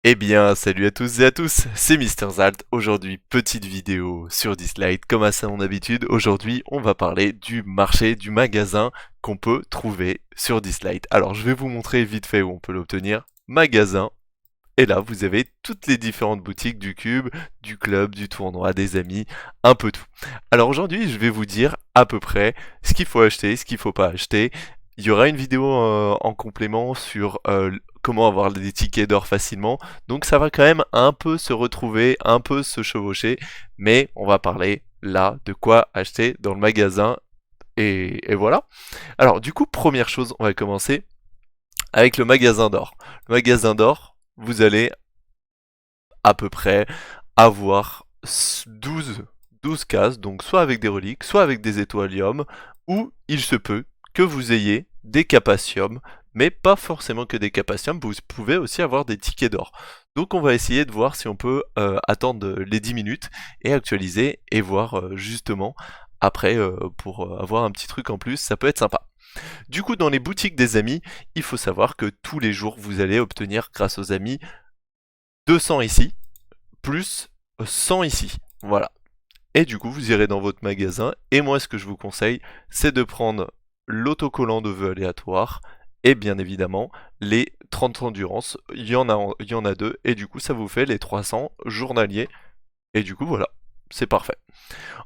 Eh bien, salut à tous et à tous, c'est Mister Zalt. Aujourd'hui, petite vidéo sur Dislight. Comme à son habitude, aujourd'hui, on va parler du marché, du magasin qu'on peut trouver sur Dislight. Alors, je vais vous montrer vite fait où on peut l'obtenir. Magasin. Et là, vous avez toutes les différentes boutiques du cube, du club, du tournoi, des amis, un peu tout. Alors aujourd'hui, je vais vous dire à peu près ce qu'il faut acheter, ce qu'il faut pas acheter. Il y aura une vidéo en complément sur comment avoir des tickets d'or facilement. Donc ça va quand même un peu se retrouver, un peu se chevaucher. Mais on va parler là de quoi acheter dans le magasin. Et voilà. Alors du coup, première chose, on va commencer avec le magasin d'or. Le magasin d'or, vous allez à peu près avoir 12 cases, donc soit avec des reliques, soit avec des étoiliums, ou il se peut que vous ayez des capasiums, mais pas forcément que des capasiums, vous pouvez aussi avoir des tickets d'or. Donc on va essayer de voir si on peut attendre les 10 minutes et actualiser et voir justement après pour avoir un petit truc en plus, ça peut être sympa. Du coup, dans les boutiques des amis, il faut savoir que tous les jours, vous allez obtenir, grâce aux amis, 200 ici, plus 100 ici. Voilà. Et du coup, vous irez dans votre magasin. Et moi, ce que je vous conseille, c'est de prendre l'autocollant de vœux aléatoire et bien évidemment les 30 endurance. Il y en a deux. Et du coup, ça vous fait les 300 journaliers. Et du coup, voilà. C'est parfait.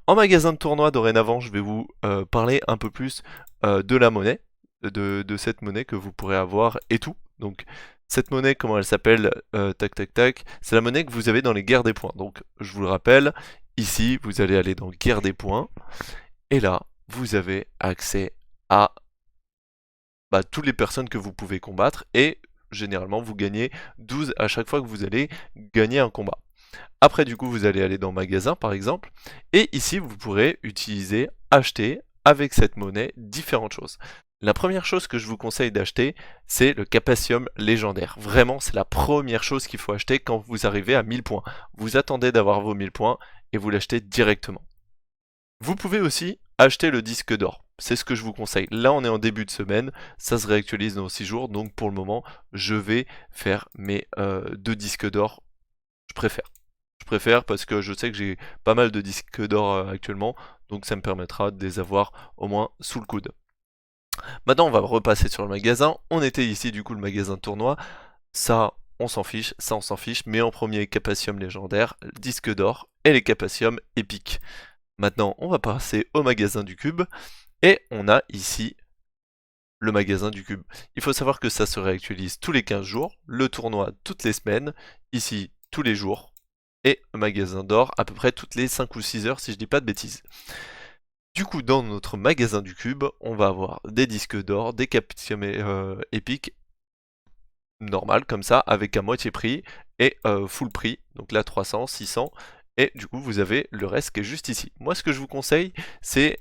En magasin de tournoi, dorénavant, je vais vous parler un peu plus de la monnaie, de cette monnaie que vous pourrez avoir et tout. Donc, cette monnaie, comment elle s'appelle tac tac tac, c'est la monnaie que vous avez dans les guerres des points. Donc, je vous le rappelle, ici, vous allez aller dans guerre des points, et là, vous avez accès à toutes les personnes que vous pouvez combattre, et généralement, vous gagnez 12 à chaque fois que vous allez gagner un combat. Après, du coup, vous allez aller dans magasin, par exemple, et ici, vous pourrez utiliser, acheter avec cette monnaie différentes choses. La première chose que je vous conseille d'acheter, c'est le Capasium légendaire. Vraiment, c'est la première chose qu'il faut acheter quand vous arrivez à 1000 points. Vous attendez d'avoir vos 1000 points et vous l'achetez directement. Vous pouvez aussi acheter le disque d'or. C'est ce que je vous conseille. Là, on est en début de semaine, ça se réactualise dans 6 jours, donc pour le moment, je vais faire mes 2 disques d'or. Je préfère. Je préfère parce que je sais que j'ai pas mal de disques d'or actuellement, donc ça me permettra de les avoir au moins sous le coude. Maintenant, on va repasser sur le magasin. On était ici, du coup, le magasin de tournoi. Ça, on s'en fiche, ça, on s'en fiche. Mais en premier, Capasium légendaire, disque d'or et les Capasium épiques. Maintenant, on va passer au magasin du cube. Et on a ici le magasin du cube. Il faut savoir que ça se réactualise tous les 15 jours, le tournoi toutes les semaines, ici tous les jours, et le magasin d'or à peu près toutes les 5 ou 6 heures si je dis pas de bêtises. Du coup, dans notre magasin du cube, on va avoir des disques d'or, des captions épiques, normal comme ça, avec à moitié prix, et full prix, donc là 300, 600, et du coup vous avez le reste qui est juste ici. Moi ce que je vous conseille, c'est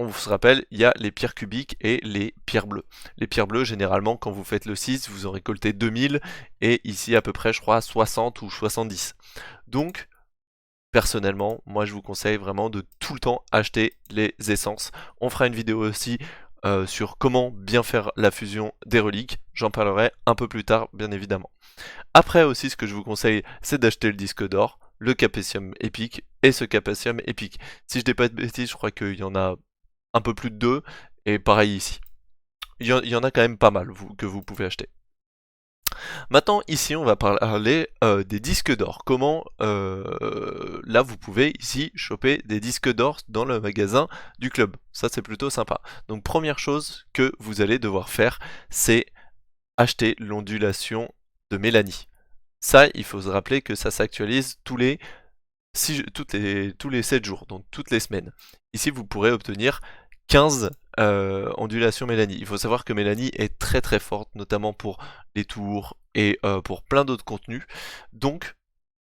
on se rappelle, il y a les pierres cubiques et les pierres bleues. Les pierres bleues, généralement, quand vous faites le 6, vous en récoltez 2000, et ici à peu près, je crois, 60 ou 70. Donc, personnellement, moi je vous conseille vraiment de tout le temps acheter les essences. On fera une vidéo aussi sur comment bien faire la fusion des reliques. J'en parlerai un peu plus tard, bien évidemment. Après aussi, ce que je vous conseille, c'est d'acheter le disque d'or, le Capasium épique et ce Capasium épique. Si je dis pas de bêtises, je crois qu'il y en a un peu plus de 2, et pareil ici. Il y en a quand même pas mal que vous pouvez acheter. Maintenant, ici, on va parler des disques d'or. Comment, là, vous pouvez ici choper des disques d'or dans le magasin du club. Ça, c'est plutôt sympa. Donc, première chose que vous allez devoir faire, c'est acheter l'ondulation de Mélanie. Ça, il faut se rappeler que ça s'actualise tous les 7 jours, donc toutes les semaines. Ici, vous pourrez obtenir 15 ondulations Mélanie. Il faut savoir que Mélanie est très très forte, notamment pour les tours et pour plein d'autres contenus. Donc,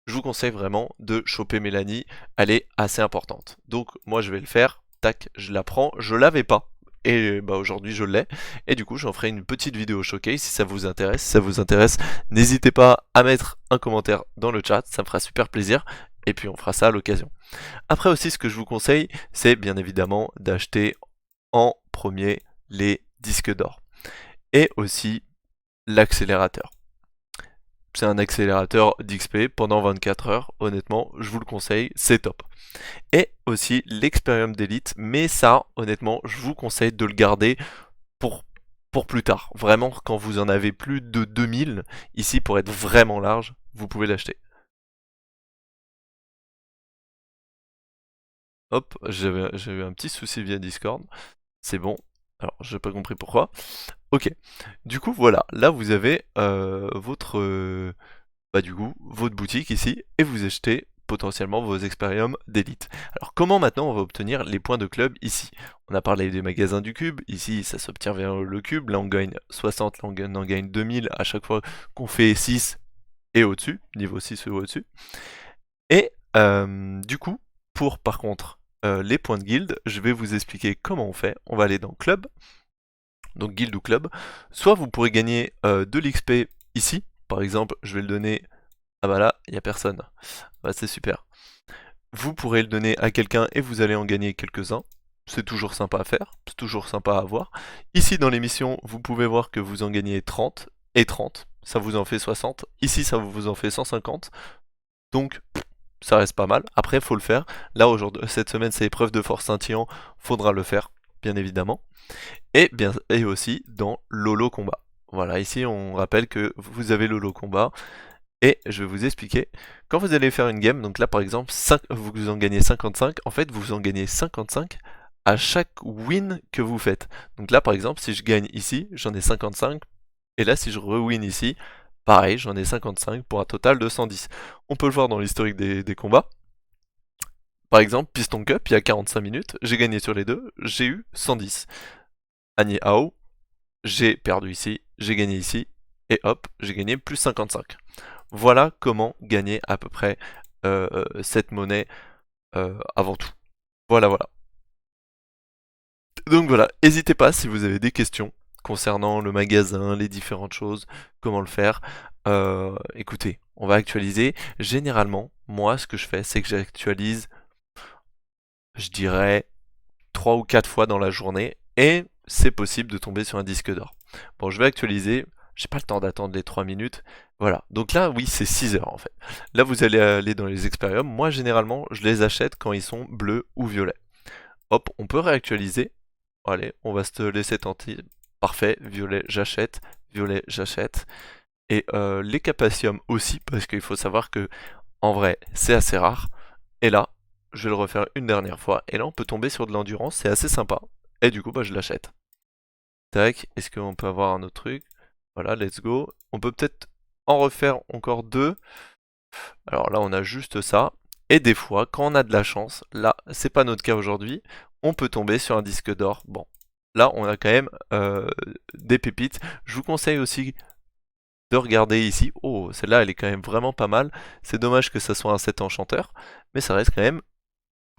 je vous conseille vraiment de choper Mélanie. Elle est assez importante. Donc, moi, je vais le faire. Tac, je la prends. Je l'avais pas. Et aujourd'hui je l'ai, et du coup j'en ferai une petite vidéo showcase si ça vous intéresse. Si ça vous intéresse, n'hésitez pas à mettre un commentaire dans le chat, ça me fera super plaisir, et puis on fera ça à l'occasion. Après aussi, ce que je vous conseille, c'est bien évidemment d'acheter en premier les disques d'or, et aussi l'accélérateur. c'est un accélérateur d'XP pendant 24 heures, honnêtement, je vous le conseille, c'est top. Et aussi l'Experium d'élite, mais ça, honnêtement, je vous conseille de le garder pour, pour plus tard. Vraiment, quand vous en avez plus de 2000, ici, pour être vraiment large, vous pouvez l'acheter. Hop, j'ai eu un petit souci via Discord, c'est bon. Alors, j'ai pas compris pourquoi. Ok, du coup, voilà, là vous avez du coup, votre boutique ici, et vous achetez potentiellement vos Experium d'élite. Alors comment maintenant on va obtenir les points de club ici? On a parlé des magasins du cube, ici ça s'obtient vers le cube, là on gagne 60, là on en gagne 2000 à chaque fois qu'on fait 6 et au-dessus, niveau 6 ou au-dessus. Et du coup, pour par contre les points de guild, je vais vous expliquer comment on fait. On va aller dans club, donc guild ou club. Soit vous pourrez gagner de l'XP ici, par exemple je vais le donner. Ah bah là, il n'y a personne. Bah c'est super. Vous pourrez le donner à quelqu'un et vous allez en gagner quelques-uns. C'est toujours sympa à faire, c'est toujours sympa à avoir. Ici dans l'émission, vous pouvez voir que vous en gagnez 30 et 30. Ça vous en fait 60. Ici, ça vous en fait 150. Donc, ça reste pas mal. Après, il faut le faire. Là, aujourd'hui, cette semaine, c'est épreuve de force scintillant. Faudra le faire, bien évidemment. Et aussi dans Lolo Combat. Voilà, ici, on rappelle que vous avez Lolo Combat. Et je vais vous expliquer, quand vous allez faire une game, donc là par exemple, vous en gagnez 55, en fait vous en gagnez 55 à chaque win que vous faites. Donc là par exemple, si je gagne ici, j'en ai 55, et là si je re-win ici, pareil, j'en ai 55 pour un total de 110. On peut le voir dans l'historique des combats. Par exemple, Piston Cup, il y a 45 minutes, j'ai gagné sur les deux, j'ai eu 110. Annie Ao, j'ai perdu ici, j'ai gagné ici, et hop, j'ai gagné plus 55. Voilà comment gagner à peu près cette monnaie avant tout. Voilà, voilà. Donc voilà, n'hésitez pas si vous avez des questions concernant le magasin, les différentes choses, comment le faire. Écoutez, on va actualiser. Généralement, moi, ce que je fais, c'est que j'actualise, je dirais, 3 ou 4 fois dans la journée, et c'est possible de tomber sur un disque d'or. Bon, je vais actualiser, j'ai pas le temps d'attendre les 3 minutes. Voilà, donc là, oui, c'est 6 heures en fait. Là, vous allez aller dans les Experium. Moi, généralement, je les achète quand ils sont bleus ou violets. Hop, on peut réactualiser. Allez, on va se laisser tenter. Parfait, violet, j'achète. Violet, j'achète. Et les Capacium aussi, parce qu'il faut savoir que, en vrai, c'est assez rare. Et là, je vais le refaire une dernière fois. Et là, on peut tomber sur de l'endurance, c'est assez sympa. Et du coup, bah, je l'achète. Tac, est-ce qu'on peut avoir un autre truc? Voilà, let's go. On peut peut-être en refaire encore deux. Alors là, on a juste ça. Et des fois, quand on a de la chance, là, c'est pas notre cas aujourd'hui, on peut tomber sur un disque d'or. Bon, là, on a quand même des pépites. Je vous conseille aussi de regarder ici. Oh, celle-là, elle est quand même vraiment pas mal. C'est dommage que ça soit un set enchanteur, mais ça reste quand même...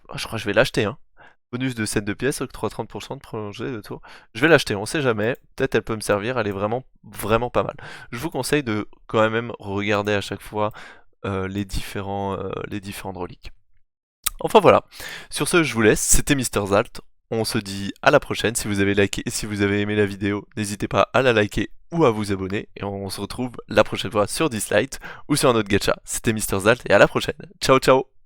Oh, je crois que je vais l'acheter, hein. Bonus de 7 de pièces, octroie 30% de prolonger de tour. Je vais l'acheter, on sait jamais. Peut-être elle peut me servir, elle est vraiment, vraiment pas mal. Je vous conseille de quand même regarder à chaque fois les différentes reliques. Enfin voilà. Sur ce, je vous laisse. C'était Mister Zalt. On se dit à la prochaine. Si vous avez liké, si vous avez aimé la vidéo, n'hésitez pas à la liker ou à vous abonner. Et on se retrouve la prochaine fois sur Dislight ou sur un autre gacha. C'était Mister Zalt et à la prochaine. Ciao ciao.